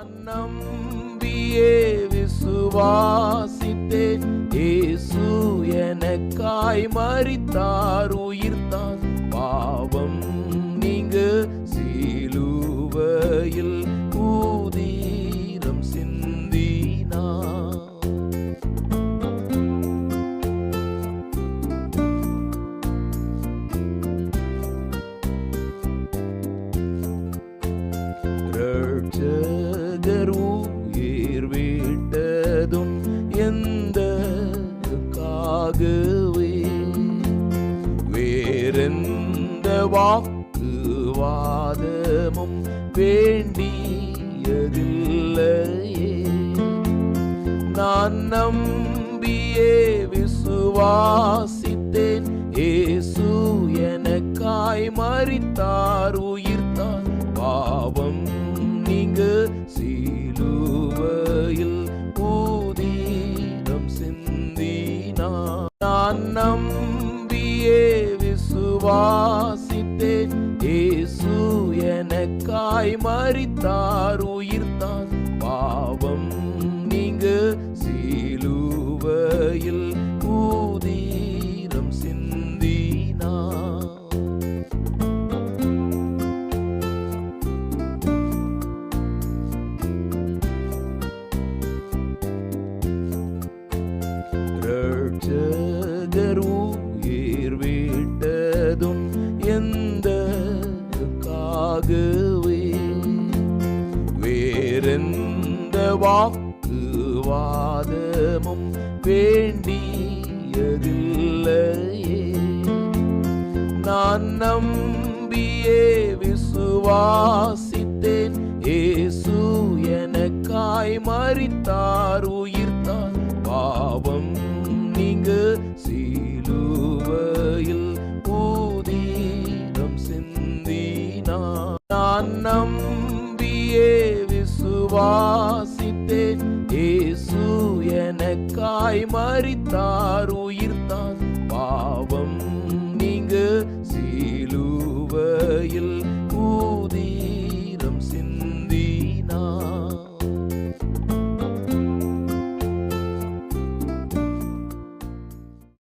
நான் நம்பியே விசுவாசித்தேன், இயேசு எனக்காய் மரித்தார் உயிர்த்தார், பாவம் நீங்க சிலுவையில் ஊதீரம் சிந்தினார். ரட்சகர் உயிர் விட்டதும் எந்தக்காகவே, வேறெந்த வாக்குவாதமும் வேண்டியதில்லையே. நான் நம்பியே விசுவாசித்தேன், இயேசு எனக்காய் மரித்தார் உயிர்த்தார், பாவம் நீங்க சிலுவையில் ஊதீரம் சிந்தினார். நான் நம்பியே விசுவாசித்தேன், இயேசு எனக்காய் மரித்தார் உயிர்த்தார், பாவம் நீங்க சிலுவையில் ஊதீரம் சிந்தினார். ரட்சகர் உயிர் விட்டதும் எந்தக்காகவே, வேறெந்த வாக்குவாதமும் வேண்டியதில்லையே. நான் நம்பியே விசுவாசித்தேன், இயேசு எனக்காய் மரித்தார் உயிர்த்தார், பாவம் நீங்க சிலுவையில் ஊதீரம் சிந்தினார். நான் நம்பியே விசுவாசித்தேன், இயேசு எனக்காய் மரித்தார் உயிர்த்தார்,